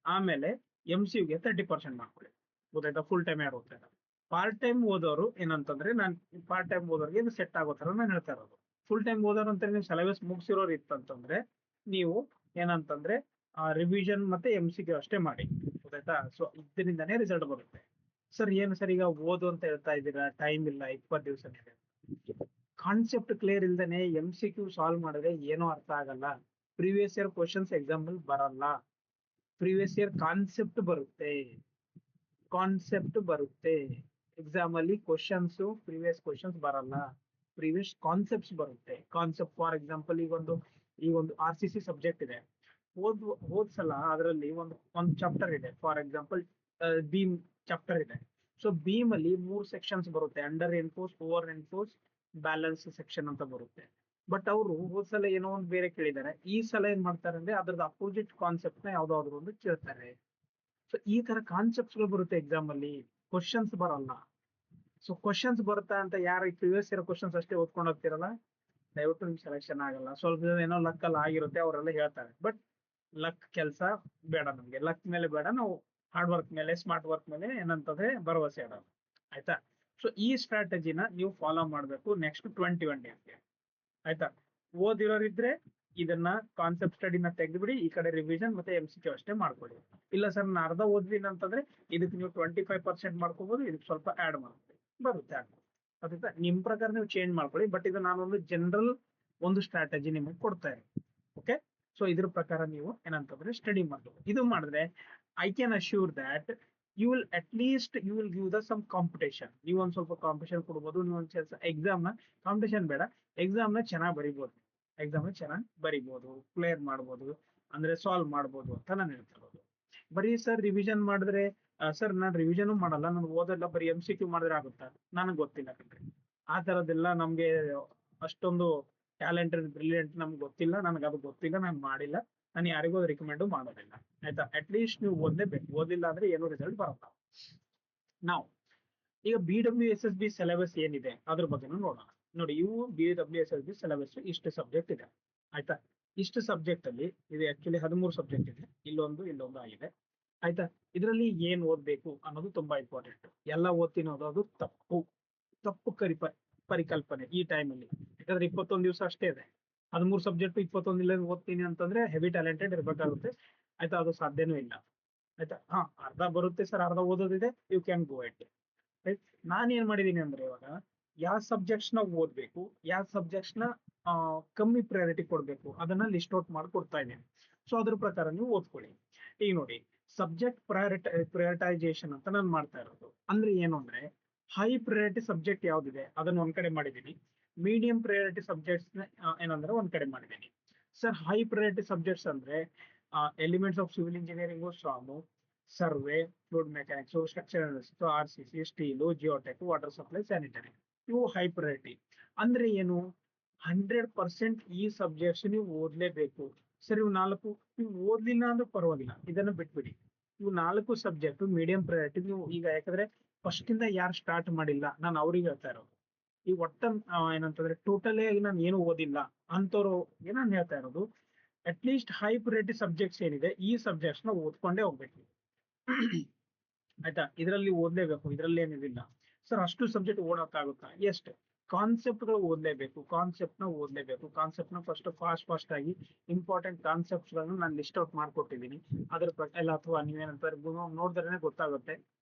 ಆಮೇಲೆ MCQ ಗೆ 30% ಮಾಡ್ಕೊಳ್ಳಿ, ಗೊತ್ತಾಯ್ತಾ? ಫುಲ್ ಟೈಮ್ ಯಾರು ಓದ್ತಾ ಇದ್ದಾರೆ. ಪಾರ್ಟ್ ಟೈಮ್ ಓದೋರು ಏನಂತಂದ್ರೆ, ನಾನು ಪಾರ್ಟ್ ಟೈಮ್ ಓದೋರಿಗೆ ಇದು ಸೆಟ್ ಆಗೋ ತರ ನಾನು ಹೇಳ್ತಾ ಇರೋದು. ಫುಲ್ ಟೈಮ್ ಓದೋರು ಅಂತ ನೀವು ಸಿಲೆಬಸ್ ಮುಗಿಸಿರೋರು ಇತ್ತಂತಂದ್ರೆ, ನೀವು ಏನಂತಂದ್ರೆ ರಿವಿಷನ್ ಮತ್ತೆ MCQ ಅಷ್ಟೇ ಮಾಡಿ, ಗೊತ್ತಾಯ್ತಾ? ಸೊ ಇದರಿಂದಾನೇ ರಿಸಲ್ಟ್ ಬರುತ್ತೆ. ಸರ್ ಏನು ಸರ್, ಈಗ ಓದು ಅಂತ ಹೇಳ್ತಾ ಇದ್ದೀರಾ, ಟೈಮ್ ಇಲ್ಲ, 20 ದಿವಸ ಇದೆ. ಕಾನ್ಸೆಪ್ಟ್ ಕ್ಲಿಯರ್ ಇಲ್ದೇನೆ MCQ ಸಾಲ್ವ್ ಮಾಡಿದ್ರೆ ಏನೋ ಅರ್ಥ ಆಗಲ್ಲ. ಪ್ರೀವಿಯಸ್ ಇಯರ್ ಕ್ವಶನ್ಸ್ ಎಕ್ಸಾಂಪಲ್ ಬರಲ್ಲ, ಪ್ರೀವಿಯಸ್ ಇಯರ್ ಕಾನ್ಸೆಪ್ಟ್ ಬರುತ್ತೆ ಎಕ್ಸಾಮ್ ಅಲ್ಲಿ. ಕ್ವಶನ್ಸ್ ಪ್ರೀವಿಯಸ್ ಕ್ವಶನ್ಸ್ ಬರಲ್ಲ, ಪ್ರೀವಿಯಸ್ ಕಾನ್ಸೆಪ್ಟ್ಸ್ ಬರುತ್ತೆ. ಕಾನ್ಸೆಪ್ಟ್ ಫಾರ್ ಎಕ್ಸಾಂಪಲ್, ಈ ಒಂದು RCC ಸಬ್ಜೆಕ್ಟ್ ಇದೆ, ಹೋದ್ ಸಲ ಅದರಲ್ಲಿ ಒಂದು ಚಾಪ್ಟರ್ ಇದೆ, ಫಾರ್ ಎಕ್ಸಾಂಪಲ್ ಬೀಮ್ ಚಾಪ್ಟರ್ ಇದೆ. ಸೊ ಬೀಮ್ ಅಲ್ಲಿ 3 ಸೆಕ್ಷನ್ಸ್ ಬರುತ್ತೆ, under enforce, over enforce, balance section ಅಂತ ಬರುತ್ತೆ. ಬಟ್ ಅವರು ಹೋದ್ ಸಲ ಏನೋ ಒಂದು ಬೇರೆ ಕೇಳಿದ್ದಾರೆ, ಈ ಸಲ ಏನ್ ಮಾಡ್ತಾರೆ ಅಂದ್ರೆ ಅದ್ರದ್ದು ಅಪೋಸಿಟ್ ಕಾನ್ಸೆಪ್ಟ್ ನ ಯಾವ್ದಾದ್ರು ಒಂದು ಕೇಳ್ತಾರೆ. ಸೊ ಈ ತರ ಕಾನ್ಸೆಪ್ಟ್ಸ್ ಗಳು ಬರುತ್ತೆ ಎಕ್ಸಾಮ್ ಅಲ್ಲಿ, ಕ್ವಶನ್ಸ್ ಬರಲ್ಲ. ಸೊ ಕ್ವಶನ್ಸ್ ಬರುತ್ತಾ ಅಂತ ಯಾರು ಪ್ರಿವಿಯಸ್ ಇರೋ ಕ್ವಶನ್ಸ್ ಅಷ್ಟೇ ಓದ್ಕೊಂಡು ಹೋಗ್ತಿರಲ್ಲ, ದಯವಿಟ್ಟು ನಿಮ್ಗೆ ಸೆಲೆಕ್ಷನ್ ಆಗಲ್ಲ. ಸ್ವಲ್ಪ ಜನ ಏನೋ ಲಕ್ ಅಲ್ಲಿ ಆಗಿರುತ್ತೆ, ಅವರೆಲ್ಲ ಹೇಳ್ತಾರೆ, ಬಟ್ ಲಕ್ ಕೆಲಸ ಬೇಡ ನಮ್ಗೆ. ಲಕ್ ಮೇಲೆ ಬೇಡ, ನಾವು ಹಾರ್ಡ್ ವರ್ಕ್ ಮೇಲೆ, ಸ್ಮಾರ್ಟ್ ವರ್ಕ್ ಮೇಲೆ ಏನಂತಂದ್ರೆ ಭರವಸೆ ಇಡೋದು, ಆಯ್ತಾ? ಸೊ ಈ ಸ್ಟ್ರಾಟಜಿನ ನೀವು ಫಾಲೋ ಮಾಡಬೇಕು ನೆಕ್ಸ್ಟ್ 21 ಡೇಸ್ಗೆ, ಆಯ್ತಾ? ಓದಿರೋರಿದ್ರೆ ಇದನ್ನ ಕಾನ್ಸೆಪ್ಟ್ ಸ್ಟಡಿನ ತೆಗೆದುಬಿಡಿ, ಈ ಕಡೆ ರಿವಿಷನ್ ಮತ್ತೆ MCQ ಅಷ್ಟೇ ಮಾಡ್ಕೊಳ್ಳಿ. ಇಲ್ಲ ಸರ್ ನಾನು ಅರ್ಧ ಓದ್ತೀನಿ ಅಂತಂದ್ರೆ, ಇದಕ್ಕೆ ನೀವು 25% ಮಾಡ್ಕೋಬಹುದು, ಇದಕ್ಕೆ ಸ್ವಲ್ಪ ಆಡ್ ಮಾಡ್ಕೊಳ್ಳಿ, ಬರುತ್ತೆ ಆಯ್ತಾ? ನಿಮ್ ಪ್ರಕಾರ ನೀವು ಚೇಂಜ್ ಮಾಡ್ಕೊಳ್ಳಿ, ಬಟ್ ಇದು ನಾನೊಂದು ಜನರಲ್ ಒಂದು ಸ್ಟ್ರಾಟಜಿ ನಿಮಗೆ ಕೊಡ್ತಾ ಇರೋದು, ಓಕೆ? ಸೊ ಇದ್ರ ಪ್ರಕಾರ ನೀವು ಏನಂತಂದ್ರೆ ಸ್ಟಡಿ ಮಾಡಬೇಕು. ಇದು ಮಾಡಿದ್ರೆ I can assure that you will give the some competition. ನೀವು ಒಂದ್ ಸ್ವಲ್ಪ ಕಾಂಪಿಟೇಷನ್ ಕೊಡ್ಬೋದು, ನೀವು ಒಂದು ಎಕ್ಸಾಮ್ ನ ಕಾಂಪಿಟೇಷನ್ ಬೇಡ, ಎಕ್ಸಾಮ್ ನ ಚೆನ್ನಾಗಿ ಬರಿಬೋದು, ಕ್ಲಿಯರ್ ಮಾಡ್ಬೋದು, ಅಂದ್ರೆ ಸಾಲ್ವ್ ಮಾಡ್ಬೋದು ಅಂತ ನಾನು ಹೇಳ್ತಾ ಇರೋದು. ಬರೀ ಸರ್ ರಿವಿಷನ್ ಮಾಡಿದ್ರೆ, ಸರ್ ನಾನು ರಿವಿಷನ್ ಮಾಡಲ್ಲ, ನಾನು ಓದಲ್ಲ, ಬರೀ MCQ ಮಾಡಿದ್ರೆ ಆಗುತ್ತಾ? ನನಗೆ ಗೊತ್ತಿಲ್ಲ ಕಣ್ರಿ. ಆ ತರದೆಲ್ಲ ನಮ್ಗೆ ಅಷ್ಟೊಂದು ಟ್ಯಾಲೆಂಟೆಡ್ ಬ್ರಿಲಿಯಂಟ್ ನಮ್ಗೆ ಗೊತ್ತಿಲ್ಲ, ನನಗೆ ಅದು ಗೊತ್ತಿಲ್ಲ, ನಾನು ಮಾಡಿಲ್ಲ, ನಾನು ಯಾರಿಗೂ ರಿಕಮೆಂಡ್ ಮಾಡೋದಿಲ್ಲ. ಆಯ್ತಾ, ಅಟ್ ಲೀಸ್ಟ್ ನೀವು ಓದಲೇಬೇಕು, ಓದಿಲ್ಲ ಅಂದ್ರೆ ಏನು ರಿಸಲ್ಟ್ ಬರಲ್ಲ. ನಾವು ಈಗ BWSSB ಸಿಲೆಬಸ್ ಏನಿದೆ ಅದ್ರ ಬಗ್ಗೆನೂ ನೋಡೋಣ. ನೋಡಿ, ಇವು BWSSB ಸಿಲೆಬಸ್ ಇಷ್ಟು ಸಬ್ಜೆಕ್ಟ್ ಇದೆ. ಆಯ್ತಾ, ಇಷ್ಟು ಸಬ್ಜೆಕ್ಟ್ ಅಲ್ಲಿ ಇದು ಆಕ್ಚುಲಿ 13 ಸಬ್ಜೆಕ್ಟ್ ಇದೆ, ಇಲ್ಲೊಂದು ಆಗಿದೆ. ಆಯ್ತಾ, ಇದರಲ್ಲಿ ಏನ್ ಓದ್ಬೇಕು ಅನ್ನೋದು ತುಂಬಾ ಇಂಪಾರ್ಟೆಂಟ್. ಎಲ್ಲ ಓದ್ತೀನಿ ಅದು ತಪ್ಪು ತಪ್ಪು ಪರಿಕಲ್ಪನೆ ಈ ಟೈಮಲ್ಲಿ. ಯಾಕಂದ್ರೆ 21 ದಿವಸ ಅಷ್ಟೇ ಇದೆ, 13 ಸಬ್ಜೆಕ್ಟ್ 21 ಇಲ್ಲ ಓದ್ತೀನಿ ಅಂತಂದ್ರೆ ಹೆವಿ ಟ್ಯಾಲೆಂಟೆಡ್ ಇರ್ಬೇಕಾಗುತ್ತೆ. ಆಯ್ತಾ, ಅದು ಸಾಧ್ಯನೂ ಇಲ್ಲ. ಆಯ್ತಾ, ಅರ್ಧ ಬರುತ್ತೆ ಸರ್, ಅರ್ಧ ಓದೋದಿದೆ, you can go it. Right, ನಾನು ಏನ್ ಮಾಡಿದೀನಿ ಅಂದ್ರೆ ಇವಾಗ ಯಾವ ಸಬ್ಜೆಕ್ಟ್ಸ್ ನ ಓದ್ಬೇಕು, ಯಾವ ಸಬ್ಜೆಕ್ಟ್ಸ್ ನ ಕಮ್ಮಿ ಪ್ರಯಾರಿಟಿ ಕೊಡ್ಬೇಕು ಅದನ್ನ ಲಿಸ್ಟ್ ಔಟ್ ಮಾಡಿ ಕೊಡ್ತಾ ಇದ್ದೀನಿ. ಸೊ ಅದ್ರ ಪ್ರಕಾರ ನೀವು ಓದ್ಕೊಳ್ಳಿ. ಈಗ ನೋಡಿ, ಸಬ್ಜೆಕ್ಟ್ ಪ್ರಯಾರಿಟೈಸೇಷನ್ ಅಂತ ನಾನು ಮಾಡ್ತಾ ಇರೋದು. ಅಂದ್ರೆ ಏನು ಅಂದ್ರೆ, ಹೈ ಪ್ರಯಾರಿಟಿ ಸಬ್ಜೆಕ್ಟ್ ಯಾವ್ದಿದೆ ಅದನ್ನ ಒಂದ್ ಕಡೆ ಮಾಡಿದೀನಿ, ಮೀಡಿಯಂ ಪ್ರಯಾರಿಟಿ ಸಬ್ಜೆಕ್ಟ್ಸ್ ಏನಂದ್ರೆ ಒಂದ್ ಕಡೆ ಮಾಡಿದೀನಿ. ಸರ್, ಹೈ ಪ್ರಯಾರಿಟಿ ಸಬ್ಜೆಕ್ಟ್ಸ್ ಅಂದ್ರೆ elements of civil engineering, strong, survey, fluid mechanics, structure analysis, RCC, steel, geotech, water supply, sanitary, ಇವು ಹೈ ಪ್ರಯಾರಿಟಿ. ಅಂದ್ರೆ ಏನು, 100% ಈ ಸಬ್ಜೆಕ್ಟ್ಸ್ ನೀವು ಓದ್ಲೇಬೇಕು. ಸರ್, ಇವು 4 ನೀವು ಓದ್ಲಿಲ್ಲ ಅಂದ್ರೆ ಪರವಾಗಿಲ್ಲ, ಇದನ್ನ ಬಿಟ್ಬಿಡಿ. ಇವು 4 ಸಬ್ಜೆಕ್ಟ್ ಮೀಡಿಯಂ ಪ್ರಯಾರಿಟಿ. ನೀವು ಈಗ ಯಾಕಂದ್ರೆ ಫಸ್ಟ್ ಇಂದ ಯಾರು ಸ್ಟಾರ್ಟ್ ಮಾಡಿಲ್ಲ, ನಾನು ಅವ್ರಿಗೆ ಹೇಳ್ತಾ ಇರೋದು. ಈ ಒಟ್ಟ ಏನಂತಂದ್ರೆ ಟೋಟಲಿ ನಾನು ಏನು ಓದಿಲ್ಲ ಅಂತವ್ರಿಗೆ ನಾನು ಹೇಳ್ತಾ ಇರೋದು, at least high priority subjects ಏನಿದೆ ಈ ಸಬ್ಜೆಕ್ಟ್ಸ್ ನ ಓದ್ಕೊಂಡೇ ಹೋಗ್ಬೇಕು. ಆಯ್ತಾ, ಇದರಲ್ಲಿ ಓದ್ಲೇಬೇಕು, ಇದರಲ್ಲಿ ಏನಿದಿಲ್ಲ. ಸರ್, ಅಷ್ಟು ಸಬ್ಜೆಕ್ಟ್ ಓಡೋಕ್ಕಾಗುತ್ತಾ? ಎಷ್ಟು ಕಾನ್ಸೆಪ್ಟ್ ಗಳು ಓದ್ಲೇಬೇಕು, ಕಾನ್ಸೆಪ್ಟ್ ನ ಫಾಸ್ಟ್ ಆಗಿ ಇಂಪಾರ್ಟೆಂಟ್ ಕಾನ್ಸೆಪ್ಟ್ಸ್ ಗಳನ್ನು ನಾನು ಲಿಸ್ಟ್ ಔಟ್ ಮಾಡ್ಕೊಟ್ಟಿದ್ದೀನಿ. ಅದ್ರ ಪ್ರಕಾರ ಎಲ್ಲ, ಅಥವಾ ನೀವೇನಂತಾರೆ ನೋಡಿದ್ರೆ ಗೊತ್ತಾಗುತ್ತೆ.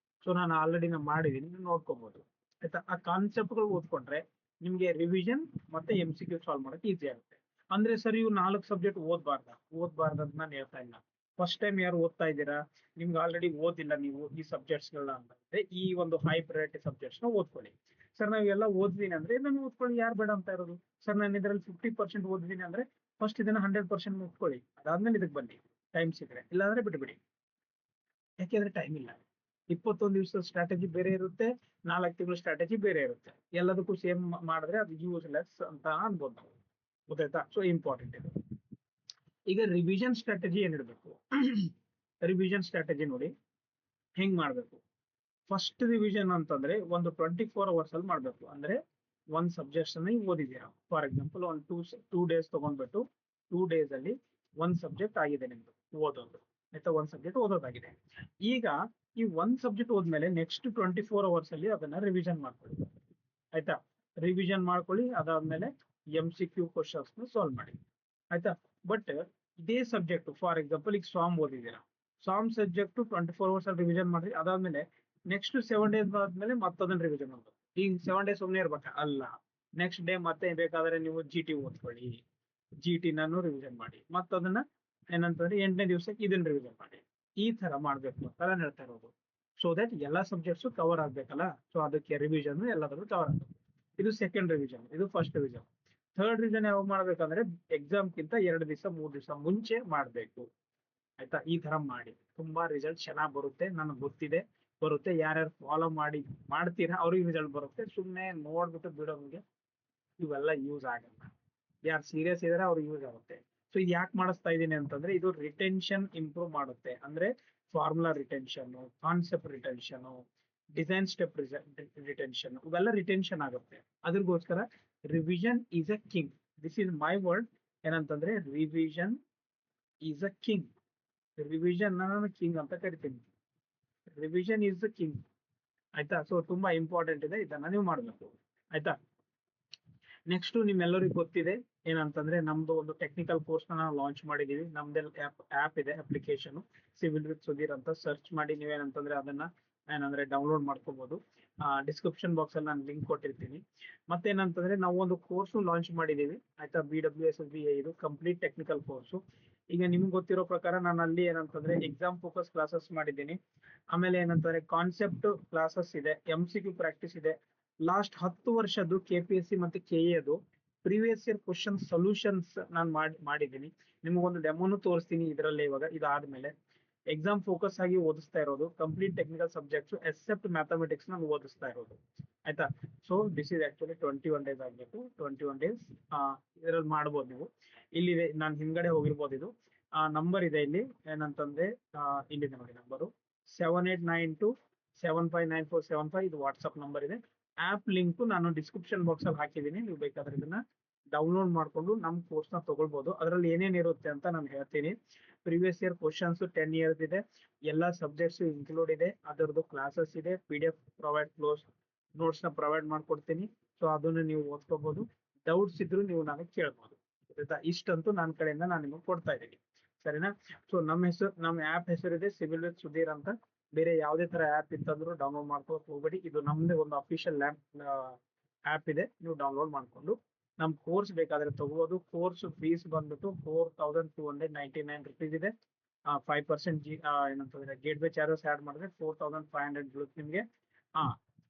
ಸೊ ನಾನು ಆಲ್ರೆಡಿ ಮಾಡಿದೀನಿ, ನೀವು ನೋಡ್ಕೋಬಹುದು. ಆಯ್ತಾ, ಆ ಕಾನ್ಸೆಪ್ಟ್ ಗಳು ಓದ್ಕೊಂಡ್ರೆ ನಿಮ್ಗೆ ರಿವಿಷನ್ ಮತ್ತೆ MCQ ಸಾಲ್ವ್ ಮಾಡಕ್ಕೆ ಈಸಿ ಆಗುತ್ತೆ. ಅಂದ್ರೆ ಸರ್, ಇವು 4 ಸಬ್ಜೆಕ್ಟ್ ಓದ್ಬಾರ್ದು ಅಂತ ನಾನು ಹೇಳ್ತಾ ಇಲ್ಲ. ಫಸ್ಟ್ ಟೈಮ್ ಯಾರು ಓದ್ತಾ ಇದ್ದೀರಾ, ನಿಮ್ಗೆ ಆಲ್ರೆಡಿ ಓದಿಲ್ಲ ನೀವು ಈ ಸಬ್ಜೆಕ್ಟ್ಸ್ ಗಳನ್ನ ಅಂತಂದ್ರೆ ಈ ಒಂದು ಹೈ ಪ್ರಯಾರಿಟಿ ಸಬ್ಜೆಕ್ಟ್ಸ್ ನ ಓದ್ಕೊಳ್ಳಿ. ಸರ್, ನಾವೆಲ್ಲ ಓದ್ತೀನಿ ಅಂದ್ರೆ ಇದನ್ನು ಓದ್ಕೊಳ್ಳಿ, ಯಾರು ಬೇಡ ಅಂತ ಇರೋದು. ಸರ್, ನಾನು ಇದರಲ್ಲಿ 50% ಓದಿದ್ದೀನಿ ಅಂದ್ರೆ ಫಸ್ಟ್ ಇದನ್ನ 100% ಓದ್ಕೊಳ್ಳಿ, ಅದಾದ್ಮೇಲೆ ಇದಕ್ಕೆ ಬನ್ನಿ ಟೈಮ್ ಸಿಕ್ಕರೆ, ಇಲ್ಲಾಂದ್ರೆ ಬಿಟ್ಬಿಡಿ. ಯಾಕೆಂದ್ರೆ ಟೈಮ್ ಇಲ್ಲ. 21 ದಿವಸದ ಸ್ಟ್ರಾಟಜಿ ಬೇರೆ ಇರುತ್ತೆ, 4 ತಿಂಗಳ ಸ್ಟ್ರಾಟಜಿ ಬೇರೆ ಇರುತ್ತೆ. ಎಲ್ಲದಕ್ಕೂ ಸೇಮ್ ಮಾಡಿದ್ರೆ ಅದು ಯೂಸ್ಲೆಸ್ ಅಂತ ಅನ್ಬೋದು ನಾವು. ಗೊತ್ತಾಯ್ತಾ? ಸೊ ಇಂಪಾರ್ಟೆಂಟ್ ಇದು. ಈಗ ರಿವಿಷನ್ ಸ್ಟ್ರಾಟಜಿ ಏನಿರ್ಬೇಕು? ರಿವಿಷನ್ ಸ್ಟ್ರಾಟಜಿ ನೋಡಿ ಹೆಂಗ್ ಮಾಡ್ಬೇಕು. ಫಸ್ಟ್ ರಿವಿಷನ್ ಅಂತಂದ್ರೆ ಒಂದು 24 ಅವರ್ಸ್ ಅಲ್ಲಿ ಮಾಡ್ಬೇಕು. ಅಂದ್ರೆ ಒಂದ್ ಸಬ್ಜೆಕ್ಟ್ಸ್ ಅನ್ನ ಓದಿದ್ದೀರಾ, ಫಾರ್ ಎಕ್ಸಾಂಪಲ್ ಒಂದು 2 ಡೇಸ್ ತಗೊಂಡ್ಬಿಟ್ಟು 2 ಡೇಸ್ ಅಲ್ಲಿ ಒಂದ್ ಸಬ್ಜೆಕ್ಟ್ ಆಗಿದೆ ನಿಮ್ದು ಓದೋದು. ಆಯ್ತಾ, ಒಂದ್ ಸಬ್ಜೆಕ್ಟ್ ಓದೋದಾಗಿದೆ. ಈಗ ಈ ಒಂದ್ ಸಬ್ಜೆಕ್ಟ್ ಹೋದ್ಮೇಲೆ ನೆಕ್ಸ್ಟ್ 24 ಅವರ್ಸ್ ಅಲ್ಲಿ ಅದನ್ನ ರಿವಿಷನ್ ಮಾಡ್ಕೊಳ್ಳಿ. ಆಯ್ತಾ, ರಿವಿಷನ್ ಮಾಡ್ಕೊಳ್ಳಿ, ಅದಾದ್ಮೇಲೆ MCQ ಕ್ವಶನ್ಸ್ ಸಾಲ್ವ್ ಮಾಡಿ. ಆಯ್ತಾ, ಬಟ್ ಇದೇ ಸಬ್ಜೆಕ್ಟ್ ಫಾರ್ ಎಕ್ಸಾಂಪಲ್ ಈಗ ಸಾಮ್ ಓದಿದ್ದೀರಾ, ಸಾಮ್ ಸಬ್ಜೆಕ್ಟ್ 24 ಅವರ್ಸ್ ಅಲ್ಲಿ ರಿವಿಷನ್ ಮಾಡ್ರಿ. ಅದಾದ್ಮೇಲೆ ನೆಕ್ಸ್ಟ್ 7 ಡೇಸ್ ಆದ್ಮೇಲೆ ಮತ್ತದನ್ನ ರಿವಿಷನ್ ಮಾಡ್ಬೇಕು. ಈಗ 7 ಡೇಸ್ ಸುಮ್ಮನೆ ಇರ್ಬೇಕಾ? ಅಲ್ಲ, ನೆಕ್ಸ್ಟ್ ಡೇ ಮತ್ತೆ ಬೇಕಾದ್ರೆ ನೀವು GT ಓದ್ಕೊಳ್ಳಿ, GT ನಾನು ರಿವಿಷನ್ ಮಾಡಿ, ಮತ್ತದನ್ನ ಏನಂತಂದ್ರೆ 8ನೇ ದಿವಸಕ್ಕೆ ಇದನ್ನ ರಿವಿಷನ್ ಮಾಡಿ. ಈ ತರ ಮಾಡ್ಬೇಕು ಅಂತ ನಾನು ಹೇಳ್ತಾ ಇರೋದು. ಸೊ ದಟ್ ಎಲ್ಲಾ ಸಬ್ಜೆಕ್ಟ್ಸ್ ಕವರ್ ಆಗ್ಬೇಕಲ್ಲ. ಸೊ ಅದಕ್ಕೆ ರಿವಿಷನ್ ಎಲ್ಲಾದ್ರೂ ಕವರ್ ಆಗ್ಬೇಕು. ಇದು ಸೆಕೆಂಡ್ ರಿವಿಷನ್, ಇದು ಫಸ್ಟ್ ರಿವಿಷನ್. ಥರ್ಡ್ ರಿವಿಷನ್ ಯಾವಾಗ ಮಾಡ್ಬೇಕಂದ್ರೆ ಎಕ್ಸಾಮ್ಗಿಂತ 2 ದಿವಸ 3 ದಿವಸ ಮುಂಚೆ ಮಾಡ್ಬೇಕು. ಆಯ್ತಾ, ಈ ತರ ಮಾಡಿ ತುಂಬಾ ರಿಸಲ್ಟ್ ಚೆನ್ನಾಗಿ ಬರುತ್ತೆ. ನನಗೆ ಗೊತ್ತಿದೆ ಬರುತ್ತೆ. ಯಾರ್ಯಾರು ಫಾಲೋ ಮಾಡ್ತೀರಾ ಅವ್ರಿಗೆ ರಿಸಲ್ಟ್ ಬರುತ್ತೆ. ಸುಮ್ಮನೆ ನೋಡ್ಬಿಟ್ಟು ಬಿಡೋರಿಗೆ ಇವೆಲ್ಲ ಯೂಸ್ ಆಗಲ್ಲ. ಯಾರು ಸೀರಿಯಸ್ ಇದಾರೆ ಅವ್ರಿಗೆ ಯೂಸ್ ಆಗುತ್ತೆ. ಸೊ ಇದು ಯಾಕೆ ಮಾಡಿಸ್ತಾ ಇದ್ದೀನಿ ಅಂತಂದ್ರೆ ಇದು ರಿಟೆನ್ಷನ್ ಇಂಪ್ರೂವ್ ಮಾಡುತ್ತೆ. ಅಂದ್ರೆ formula retention, concept retention, design step retention, ಇವೆಲ್ಲ ರಿಟೆನ್ಷನ್ ಆಗುತ್ತೆ. ಅದ್ರಗೋಸ್ಕರ revision is a king. This is my word. ಏನಂತಂದ್ರೆ revision is a king. Revision ನಾನು ಕಿಂಗ್ ಅಂತ ಕರಿತೀನಿ. Revision is the king. ಆಯ್ತಾ, ಸೊ ತುಂಬಾ ಇಂಪಾರ್ಟೆಂಟ್ ಇದೆ, ಇದನ್ನ ನೀವು ಮಾಡ್ಬೇಕು. ಆಯ್ತಾ, ನೆಕ್ಸ್ಟ್ ನಿಮ್ಮೆಲ್ಲರಿಗೂ ಗೊತ್ತಿದೆ ಏನಂತಂದ್ರೆ ನಮ್ದು ಒಂದು ಟೆಕ್ನಿಕಲ್ ಕೋರ್ಸ್ ನಾವು ಲಾಂಚ್ ಮಾಡಿದೀವಿ. ನಮ್ದೇ ಆಪ್ ಇದೆ, ಅಪ್ಲಿಕೇಶನ್ ಸಿವಿಲ್ ವಿತ್ ಸುಧೀರ್ ಅಂತ ಸರ್ಚ್ ಮಾಡಿ ನೀವೇನಂತಂದ್ರೆ ಅದನ್ನ ಏನಂದ್ರೆ ಡೌನ್ಲೋಡ್ ಮಾಡ್ಕೋಬಹುದು. ಡಿಸ್ಕ್ರಿಪ್ಷನ್ ಬಾಕ್ಸ್ ಅಲ್ಲಿ ನಾನು ಲಿಂಕ್ ಕೊಟ್ಟಿರ್ತೀನಿ. ಮತ್ತೇನಂತಂದ್ರೆ ನಾವು ಒಂದು ಕೋರ್ಸ್ ಲಾಂಚ್ ಮಾಡಿದೀವಿ. ಆಯ್ತಾ, BWSSB ಇದು ಕಂಪ್ಲೀಟ್ ಟೆಕ್ನಿಕಲ್ ಕೋರ್ಸು. ಈಗ ನಿಮ್ಗೆ ಗೊತ್ತಿರೋ ಪ್ರಕಾರ ನಾನು ಅಲ್ಲಿ ಏನಂತಂದ್ರೆ ಎಕ್ಸಾಮ್ ಫೋಕಸ್ ಕ್ಲಾಸಸ್ ಮಾಡಿದ್ದೀನಿ. ಆಮೇಲೆ ಏನಂತಂದ್ರೆ ಕಾನ್ಸೆಪ್ಟ್ ಕ್ಲಾಸಸ್ ಇದೆ, MCQ ಪ್ರಾಕ್ಟೀಸ್ ಇದೆ. ಲಾಸ್ಟ್ 10 ವರ್ಷದ್ದು KPSC ಮತ್ತೆ KA ಅದು ಪ್ರೀವಿಯಸ್ ಇಯರ್ ಕ್ವಶನ್ ಸೊಲ್ಯೂಷನ್ಸ್ ನಾನು ಮಾಡಿದ್ದೀನಿ. ನಿಮಗೊಂದು ಡೆಮೋನು ತೋರಿಸ್ತೀನಿ ಇದರಲ್ಲೇ ಇವಾಗ ಇದಾದ್ಮೇಲೆ. ಎಕ್ಸಾಮ್ ಫೋಕಸ್ ಆಗಿ ಓದಿಸ್ತಾ ಇರೋದು complete technical subjects except mathematics ನಾನು ಓದಿಸ್ತಾ ಇರೋದು ಆಯ್ತಾ. So this is actually 21 days ಆಗಬೇಕು. 21 days ಇದರಲ್ಲಿ ಮಾಡ್ಬೋದು ನೀವು. ಇಲ್ಲಿದೆ, ನಾನು ಹಿಂದ್ಗಡೆ ಹೋಗಿರ್ಬೋದು. ಇದು ನಂಬರ್ ಇದೆ ಇಲ್ಲಿ ಏನಂತಂದ್ರೆ ಇಲ್ಲಿದೆ ನೋಡಿ ನಂಬರು 7892759475. ಇದು ವಾಟ್ಸ್ಆಪ್ ನಂಬರ್ ಇದೆ. ಆಪ್ ಲಿಂಕ್ ನಾನು ಡಿಸ್ಕ್ರಿಪ್ಷನ್ ಬಾಕ್ಸ್ ಅಲ್ಲಿ ಹಾಕಿದ್ದೀನಿ. ನೀವು ಬೇಕಾದ್ರೆ ಇದನ್ನ ಡೌನ್ಲೋಡ್ ಮಾಡ್ಕೊಂಡು ನಮ್ಮ ಕೋರ್ಸ್ ನ ತಗೊಳ್ಬಹುದು. ಅದರಲ್ಲಿ ಏನೇನ್ ಇರುತ್ತೆ ಅಂತ ನಾನು ಹೇಳ್ತೀನಿ. ಪ್ರೀವಿಯಸ್ ಇಯರ್ ಕ್ವಶನ್ಸ್ 10 years ಇದೆ, ಎಲ್ಲಾ ಸಬ್ಜೆಕ್ಟ್ಸ್ ಇನ್ಕ್ಲೂಡ್ ಇದೆ, ಅದರದ್ದು ಕ್ಲಾಸಸ್ ಇದೆ, PDF ಕ್ಲೋಸ್ ನೋಟ್ಸ್ ನ ಪ್ರೊವೈಡ್ ಮಾಡ್ಕೊಡ್ತೀನಿ. ಸೊ ಅದನ್ನ ನೀವು ಓದ್ಕೋಬಹುದು. ಡೌಟ್ಸ್ ಇದ್ರು ನೀವು ನನಗೆ ಕೇಳ್ಬೋದು. ಇಷ್ಟಂತೂ ನನ್ನ ಕಡೆಯಿಂದ ನಾನು ನಿಮಗೆ ಕೊಡ್ತಾ ಇದ್ದೀನಿ, ಸರಿನಾ. ಸೊ ನಮ್ಮ ಆಪ್ ಹೆಸರಿದೆ ಸಿವಿಲ್ ವಿತ್ ಸುಧೀರ್ ಅಂತ. ಬೇರೆ ಯಾವುದೇ ತರ ಆಪ್ ಇತ್ತಂದ್ರೂ ಡೌನ್ಲೋಡ್ ಮಾಡ್ಕೋಕ್ ಹೋಗ್ಬೇಡಿ. ಇದು ನಮ್ದೇ ಒಂದು ಅಫಿಷಿಯಲ್ ಆಪ್ ಇದೆ. ನೀವು ಡೌನ್ಲೋಡ್ ಮಾಡ್ಕೊಂಡು ನಮ್ ಕೋರ್ಸ್ ಬೇಕಾದ್ರೆ ತಗೋಬಹುದು. ಕೋರ್ಸ್ ಫೀಸ್ ಬಂದ್ಬಿಟ್ಟು 4299 rupees ಇದೆ. 5% ಏನಂತಂದ್ರೆ ಗೇಟ್ ವೇ ಚಾರ್ಜಸ್ ಆಡ್ ಮಾಡಿದ್ರೆ 4500 ಬೀಳುತ್ತೆ ನಿಮ್ಗೆ.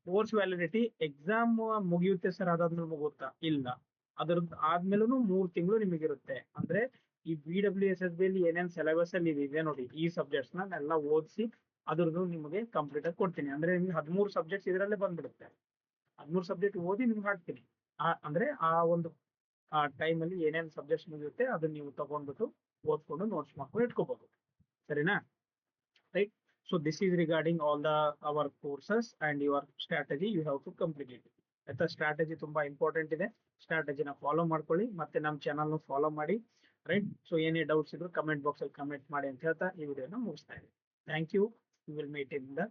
ಕೋರ್ಸ್ ವ್ಯಾಲಿಡಿಟಿ ಎಕ್ಸಾಮ್ ಮುಗಿಯುತ್ತೆ ಸರ್ ಅದಾದ್ಮೇಲೆ ಮುಗುತ್ತಾ? ಇಲ್ಲ, ಅದ್ರದ್ದು ಆದ್ಮೇಲೂ 3 ತಿಂಗಳು ನಿಮಗಿರುತ್ತೆ. ಅಂದ್ರೆ ಈ BWSSB ಅಲ್ಲಿ ಏನೇನ್ ಸಿಲೆಬಸ್ ಅಲ್ಲಿ ಇದೆ ನೋಡಿ, ಈ ಸಬ್ಜೆಕ್ಟ್ಸ್ ಎಲ್ಲ ಓದಿಸಿ ಅದ್ರದ್ದು ನಿಮಗೆ ಕಂಪ್ಲೀಟ್ ಆಗಿ ಕೊಡ್ತೀನಿ. ಅಂದ್ರೆ ನಿಮ್ಗೆ 13 ಸಬ್ಜೆಕ್ಟ್ಸ್ ಇದರಲ್ಲೇ ಬಂದ್ಬಿಡುತ್ತೆ. 13 ಸಬ್ಜೆಕ್ಟ್ ಓದಿ ನಿಮ್ಗೆ ಹಾಕ್ತೀನಿ. ಅಂದ್ರೆ ಆ ಒಂದು ಟೈಮ್ ಅಲ್ಲಿ ಏನೇನ್ ಸಬ್ಜೆಕ್ಟ್ಸ್ ಮುಗಿಯುತ್ತೆ ಅದನ್ನ ನೀವು ತಗೊಂಡ್ಬಿಟ್ಟು ಓದ್ಕೊಂಡು ನೋಟ್ಸ್ ಮಾಡ್ಕೊಂಡು ಇಟ್ಕೋಬಹುದು, ಸರಿನಾ. Right. So this is regarding all our courses and your strategy you have to complete it. ಆಯ್ತಾ, ಸ್ಟ್ರಾಟಜಿ ತುಂಬಾ ಇಂಪಾರ್ಟೆಂಟ್ ಇದೆ. ಸ್ಟ್ರಾಟಜಿನ ಫಾಲೋ ಮಾಡ್ಕೊಳ್ಳಿ, ಮತ್ತೆ ನಮ್ಮ ಚಾನಲ್ ಫಾಲೋ ಮಾಡಿ. ರೈಟ್. ಸೊ ಏನೇ ಡೌಟ್ಸ್ ಇದ್ರು ಕಮೆಂಟ್ ಬಾಕ್ಸ್ ಅಲ್ಲಿ ಕಮೆಂಟ್ ಮಾಡಿ ಅಂತ ಹೇಳ್ತಾ ಈ ವಿಡಿಯೋನ ಮುಗಿಸ್ತಾ ಇದ್ದೀನಿ. Thank you. We will meet in the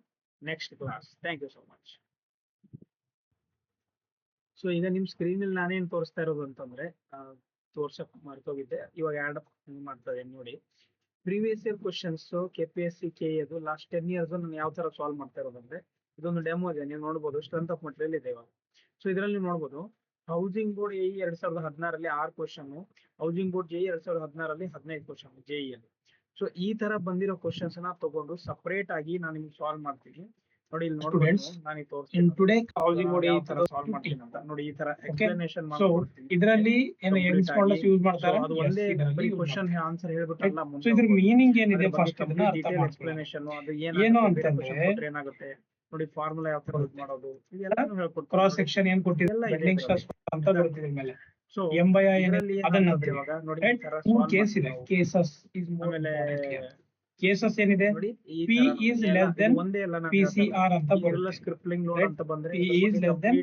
next class. Thank you so much. So ಈಗ ನಿಮ್ ಸ್ಕ್ರೀನ್ ಅಲ್ಲಿ ನಾನೇನ್ ತೋರಿಸ್ತಾ ಇರೋದು ಅಂತಂದ್ರೆ ತೋರ್ಸಕ್ ಮರ್ತೋಗಿದ್ದೆ, ಇವಾಗ ಆಡ್ ಮಾಡ್ತಾ ಇದ್ದೀನಿ ನೋಡಿ. Previous year questions KPSC KE ಅದು ಲಾಸ್ಟ್ 10 years ನಾನು ಯಾವ ತರ ಸಾಲ್ವ್ ಮಾಡ್ತಾ ಇರೋದಂದ್ರೆ, ಇದೊಂದು ಡೆಮೋ ಇದೆ, ನೀವು ನೋಡಬಹುದು. ಸ್ಟ್ರೆಂತ್ ಆಫ್ ಮಟೀರಿಯಲ್ ಇದೆ ಇವಾಗ. ಸೊ ಇದರಲ್ಲಿ ನೀವು ನೋಡಬಹುದು housing board JE 2016 6 question, housing board JE 2016 15 question JE ಅಲ್ಲಿ. ಸೊ ಈ ತರ ಬಂದಿರೋ ಕ್ವಶನ್ಸ್ ನ ತಗೊಂಡು ಸಪರೇಟ್ ಆಗಿ ನಾನು ನಿಮ್ಗೆ ಸಾಲ್ವ್ ಮಾಡ್ತೀನಿ. ನೋಡಿ ಇಲ್ಲಿ ನೋಡ್ಬೋದು, ನಾನು in today housing board ಯಾವ ತರ ಸಾಲ್ವ್ ಮಾಡ್ತೀನಿ ಅಂತ ನೋಡಿ. ಈ ತರ ಎಕ್ಸ್ಪ್ಲನೇಷನ್ so ಮಾಡ್ಕೊಡ್ತೀನಿ. ಇದರಲ್ಲಿ ಏನು ಯಂಗ್ಸ್ ಮಾಡಲ್ಸ್ ಯೂಸ್ ಮಾಡ್ತಾರೆ. ಅದು ಒಂದೇ ಬರೀ ಕ್ವಶನ್ ಆನ್ಸರ್ ಹೇಳ್ಬಿಟ್ಟಲ್ಲ ಸೊ ಇದ್ರ ಮೀನಿಂಗ್ ಏನಿದೆ ಫಸ್ಟ್ ಅದನ್ನ ಅರ್ಥ ಡೀಟೇಲ್ ಮಾಡ್ಕೊಳ್ಳಿ. ಎಕ್ಸ್ಪ್ಲನೇಷನ್ ಅದು ಏನು ಏನಾಗುತ್ತೆ ಅಂತಂದ್ರೆ ಏನಾಗುತ್ತೆ ನೋಡಿ, ಫಾರ್ಮುಲಾ ಯಾವ ತರ ಯೂಸ್ ಮಾಡೋದು ಇದೆಲ್ಲನೂ ಹೇಳ್ಕೊಡ್ತೀನಿ. ಕ್ರಾಸ್ ಸೆಕ್ಷನ್ ಏನ್ ಕೊಟ್ಟಿದ್ದಾರೆ ಎಲ್ಲ ಇದೆ ಬೆಂಡಿಂಗ್ ಸ್ಟ್ರೆಸ್ ಅಂತ ಬರ್ತದೆ ಮೇಲೆ. ಸೊ ಎಂ ಬೈ ಐ ಇದರಲ್ಲಿ ಅದನ್ನ ಏನಾಗುತ್ತೆ ಇವಾಗ ನೋಡಿ, ಈ ತರ ಮೂರು solve ಕೇಸ್ ಇದೆ. ಮಾಡ್ತೀವಿ ನಾವು. ಕೇಸಸ್ ಇಸ್ ಆಮೇಲೆ ಕೇಸಸ್ ಏನಿದೆ ನೋಡಿ ಈ P ತರ is ಎಲ್ಲ less than ಇದು ಒಂದೇ ಎಲ್ಲ ನಾನು PCR ಅಂತ ಇರಲ್ಲ ಬರುತ್ತೆ. ಸ್ಕ್ರಿಪ್ಲಿಂಗ್ ಲೋಡ್ Right? ಅಂತ ಬಂದ್ರೆ P is less than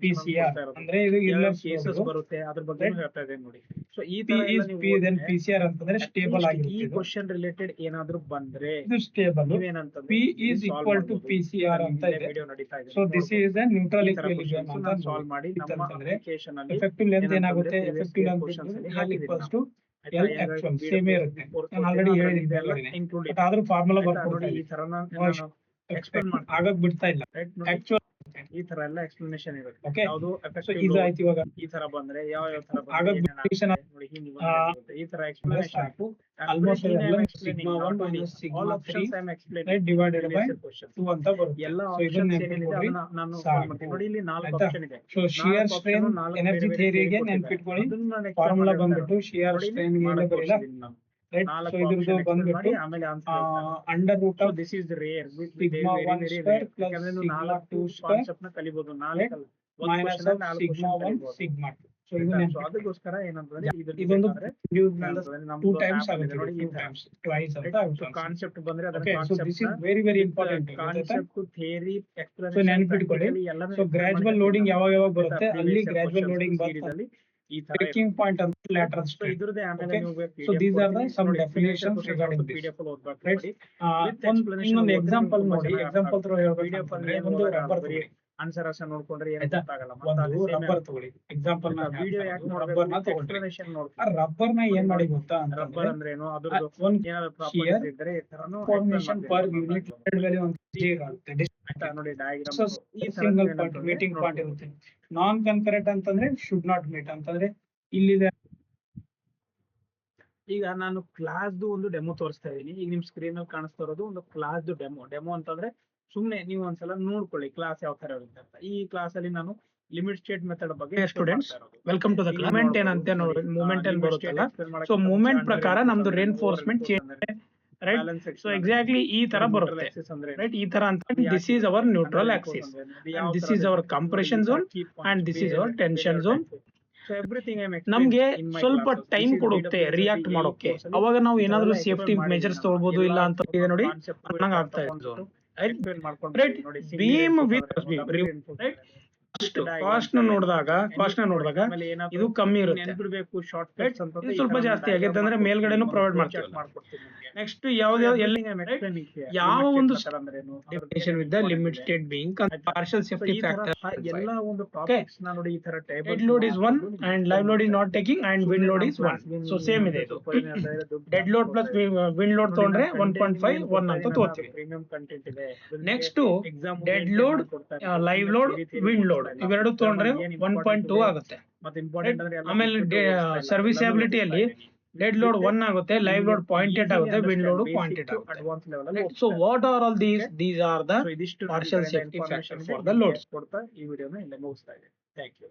PCR ಅಂದ್ರೆ ಇದು ಇರ್ಲೆಸ್ ಕೇಸಸ್ ಬರುತ್ತೆ, ಅದ್ರ ಬಗ್ಗೆ ಹೇಳ್ತಾ ಇದ್ದೇನೆ ನೋಡಿ. ಸೊ ಈ P ತರ is ಎಲ್ಲ P then ನೀವು PCR ಅಂತಂದ್ರೆ ಸ್ಟೇಬಲ್ ಈ ಆಗಿರುತ್ತೆ. ಕ್ವಶನ್ ರಿಲೇಟೆಡ್ ಏನಾದ್ರೂ ಬಂದ್ರೆ ಇದು stable. ನೀವೇನಂತಂದ್ರೆ P is equal to PCR ಅಂತ ಇದೆ. ವಿಡಿಯೋ ನಡೀತಾ ಇದೆ. So this is the neutral ಈ ತರ ಈಕ್ವಿಲಿಬ್ರಿಯಂ questions ಅಂತ ನಾನು ಸಾಲ್ವ್ ಮಾಡಿ ನಮ್ಮ ಅಂತಂದ್ರೆ ಅಪ್ಲಿಕೇಶನ್ ಅಲ್ಲಿ ಎಫೆಕ್ಟಿವ್ ಲೆಂತ್ ಏನಂತಂದ್ರೆ ಏನಾಗುತ್ತೆ, previous effective year length questions ಅಲ್ಲಿ L ಹಾಕಿದ್ದೀನಿ equals ನಾವು. to L actual ಸೇಮ್ ಇರುತ್ತೆ. ನಾನು ಆಲ್ರೆಡಿ ಹೇಳಿದ್ದೀನಿ, ಇನ್ಕ್ಲೂಡ್ ಬಟ್ ಆದ್ರೂ ಫಾರ್ಮುಲಾ ನೋಡಿ ಬರ್ಕೊಡ್ತಾ ಈ ಇದ್ದೀನಿ. ತರ ನಾನು ಎಕ್ಸ್ಪ್ಲೇನ್ ಮಾಡ್ತೀನಿ. ಆಗಕ್ ಬಿಡ್ತಾ ಇಲ್ಲ ರೈಟ್. ಆಕ್ಚುಲ್. ಈ ತರ ಎಲ್ಲ ಎಕ್ಸ್ಪ್ಲನೇಷನ್ ಇರುತ್ತೆ. Okay. ಯಾವುದು ಸೊ ಎಫೆಕ್ಟಿವ್ ಇದು ಆಯ್ತು. ಇವಾಗ ಈ ತರ ಬಂದ್ರೆ ಯಾವ ತರ ಆಗ ಬಂದ್ರೆ prediction ನೋಡಿ ಹೀಗೆ ಬಂದಿರುತ್ತೆ. ಈ ತರ ಎಕ್ಸ್ಪ್ಲನೇಷನ್ ಸಾಕು. ಆಲ್ಮೋಸ್ಟ್ ಎಲ್ಲ sigma 1 minus sigma 3 right divided by 2 ಅಂತ ಬರುತ್ತೆ. ಎಲ್ಲ ಸೊ ಇದನ್ನ ಆಪ್ಷನ್ಸ್ ಏನಿದೆ ನೆನಪಿಟ್ಕೊಳ್ಳಿ ಅದನ್ನ ನಾನು ಸಾಕು. solve ಮಾಡ್ತೀನಿ. ನೋಡಿ ಇಲ್ಲಿ 4 ಆಯ್ತಾ? ಆಪ್ಷನ್ ಇದೆ. ಸೊ ಶಿಯರ್ ಸ್ಟ್ರೈನ್ ಎನರ್ಜಿ ಥಿಯರಿಗೆ ನೆನಪಿಟ್ಕೊಳ್ಳಿ. ಫಾರ್ಮುಲಾ ಬಂದ್ಬಿಟ್ಟು ಶಿಯರ್ ಸ್ಟ್ರೈನ್ ಗೆ ಏನು ಬರಲ್ಲ ರೈಟ್. ಸೊ ಇದ್ರದ್ದು ಬಂದ್ಬಿಟ್ಟು ಆಮೇಲೆ under root of this is rare sigma 1 square plus sigma 2 square concept ನ ಕಲಿಬಹುದು. 4 minus of sigma 1 sigma 2. So ಇದು ಅದಕ್ಕೋಸ್ಕರ ಏನಂತಂದ್ರೆ ಇದೊಂದು ನಮ್ದು 2 ಟೈಮ್ಸ್ app ಆಗುತ್ತೆ ನೋಡಿ ಈ 2 ತರ ಟೈಮ್ಸ್ ಟ್ವೈಸ್ ಅಂತ ಆಗುತ್ತೆ. ಕಾನ್ಸೆಪ್ಟ್ ಬಂದ್ರೆ ಅದರ okay. So this is very very important. Concept theory so explanation ನೆನಪಿಟ್ಕೊಳ್ಳಿ. ಸೊ ಗ್ರಾಜುವಲ್ ಲೋಡಿಂಗ್ ಯಾವಾಗ ಬರುತ್ತೆ ಅಲ್ಲಿ ಗ್ರಾಜುವಲ್ ಲೋಡಿಂಗ್ ಬರುತ್ತೆ. ಈ ತರ ಬ್ರೇಕಿಂಗ್ ಪಾಯಿಂಟ್ ಅಂತ ಲ್ಯಾಟರಲ್ ಸ್ಟ್ರೈನ್. ಇದ್ರದೇ ಆಮೇಲೆ Okay. ನೀವು So these are the some definitions regarding this. PDF ಅಲ್ಲಿ ಓದ್ಬೇಕು Right. ನೋಡಿ. ಇನ್ನೊಂದು ಎಕ್ಸಾಂಪಲ್ ನೋಡಿ. ಎಕ್ಸಾಂಪಲ್ ತ್ರೋ PDF ಅಲ್ಲಿ ಒಂದು ರಬ್ಬರ್ ತಗೊಳ್ಳಿ. ಆನ್ಸರ್ ಅಷ್ಟ ನೋಡ್ಕೊಂಡ್ರೆ ಏನು ಆಯ್ತಾ? ಗೊತ್ತಾಗಲ್ಲ. ಒಂದು ರಬ್ಬರ್ ತಗೊಳ್ಳಿ. ಎಕ್ಸಾಂಪಲ್ ನ ವಿಡಿಯೋ ಯಾಕೆ ರಬ್ಬರ್ ನ ನೋಡಬೇಕು ತಗೊಳ್ಳಿ. ಎಕ್ಸ್ಪ್ಲನೇಷನ್ ನೋಡಿ. ಆ ರಬ್ಬರ್ ನ ಏನ್ ಮಾಡಿ ಗೊತ್ತಾ ರಬ್ಬರ್ ಅಂತಂದ್ರೆ ಅಂದ್ರೆ ಏನು, ಅದ್ರದ್ದು ಒಂದು ಏನಾದ್ರು shear ಪ್ರಾಪರ್ಟೀಸ್ ಇದ್ರೆ ಈ ತರನು ಫಾರ್ಮೇಶನ್ ಪರ್ ಯೂನಿಟ್ ವ್ಯಾಲ್ಯೂ ಅಂತ ಆಗುತ್ತೆ. ಆಯ್ತಾ ನೋಡಿ ಡಯಾಗ್ರಾಮ್ So, ಈ ತರ ಸಿಂಗಲ್ ಪಾಯಿಂಟ್ ಮೀಟಿಂಗ್ ಪಾಯಿಂಟ್ ಇರುತ್ತೆ. ನಾನ್ ಕನ್ಕರೆಂಟ್ ಅಂತಂದ್ರೆ ಶುಡ್ ನಾಟ್ ಮೀಟ್ ಅಂತಂದ್ರೆ ಇಲ್ಲಿದೆ. ಈಗ ನಾನು ಕ್ಲಾಸ್ದು ಒಂದು ಡೆಮೋ ತೋರಿಸ್ತಾ ಇದೀನಿ. ಈಗ ನಿಮ್ ಸ್ಕ್ರೀನ್ ಅಲ್ಲಿ ಕಾಣಿಸ್ತಾ ಇರೋದು ಒಂದು ಕ್ಲಾಸ್ದು ಡೆಮೋ ಅಂತಂದ್ರೆ ಸುಮ್ನೆ ನೀವು ಒಂದ್ಸಲ ನೋಡ್ಕೊಳ್ಳಿ ಕ್ಲಾಸ್ ಯಾವ ತರ ಇರುತ್ತೆ ಅಂತ. ಈ ಕ್ಲಾಸ್ ಅಲ್ಲಿ ನಾನು ಲಿಮಿಟ್ ಸ್ಟೇಟ್ ಮೆಥಡ್ ಬಗ್ಗೆ students welcome to the movement ಏನಂತೆ ನೋಡಿ. ಮೂವ್ಮೆಂಟ್ ಏನ್ ಬರುತ್ತಲ್ಲ, ಸೊ ಮೂವ್ಮೆಂಟ್ ಪ್ರಕಾರ ನಮ್ದು reinforcement change right. So exactly ಈ ತರ ಬರುತ್ತೆ, ರೈಟ್. ಈ ತರ ಅಂತ this is our neutral axis, and this is our compression zone, and this is our tension zone. ನಮ್ಗೆ ಸ್ವಲ್ಪ ಟೈಮ್ ಕೊಡುತ್ತೆ ರಿಯಾಕ್ಟ್ ಮಾಡೋಕೆ. ಅವಾಗ ನಾವು ಏನಾದ್ರು ಸೇಫ್ಟಿ ಮೆಜರ್ಸ್ ತಗೊಳ್ಬಹುದು, ಇಲ್ಲ ಅಂತ ಇದೆ ನೋಡಿ ಅನ್ನಂಗ್ ಆಗ್ತಾ ಇದೆ. Right. Beam with right. Cost ನ ನೋಡಿದಾಗ ಇದು ಕಮ್ಮಿ ಇರುತ್ತೆ, ಇದು ಸ್ವಲ್ಪ ಜಾಸ್ತಿ ಆಗೈತೆ ಅಂದ್ರೆ ಮೇಲ್ಗಡೆನೂ ಪ್ರೊವೈಡ್ ಮಾಡ್ತೀವಿ. ನೆಕ್ಸ್ಟ್ ಯಾವ ಒಂದು definition with the limit state being partial safety factor. Dead load is 1 and live load is not taking and wind load is 1. So same ಇದೆ ಇದು. Dead load plus wind load ತಗೊಂಡ್ರೆ 1.5 1 ಅಂತ ತಗೋತೀವಿ. Next dead load, live load, wind load ಇವೆರಡು ತಗೊಂಡ್ರೆ 1.2 ಆಗುತ್ತೆ. ಆಮೇಲೆ ಸರ್ವಿಸಬಿಲಿಟಿಯಲ್ಲಿ dead load 1 ಆಗುತ್ತೆ, ಲೈವ್ ಲೋಡ್ 0.8 ಆಗುತ್ತೆ, ವಿಂಡ್ ಲೋಡ್ 0.8 ಆಗುತ್ತೆ. So what are all these are the partial safety factor for the loads. ಈ ವಿಡಿಯೋನ ಇಲ್ಲಿ ಮುಗಿಸ್ತಾ ಇದ್ದೀನಿ. Thank you.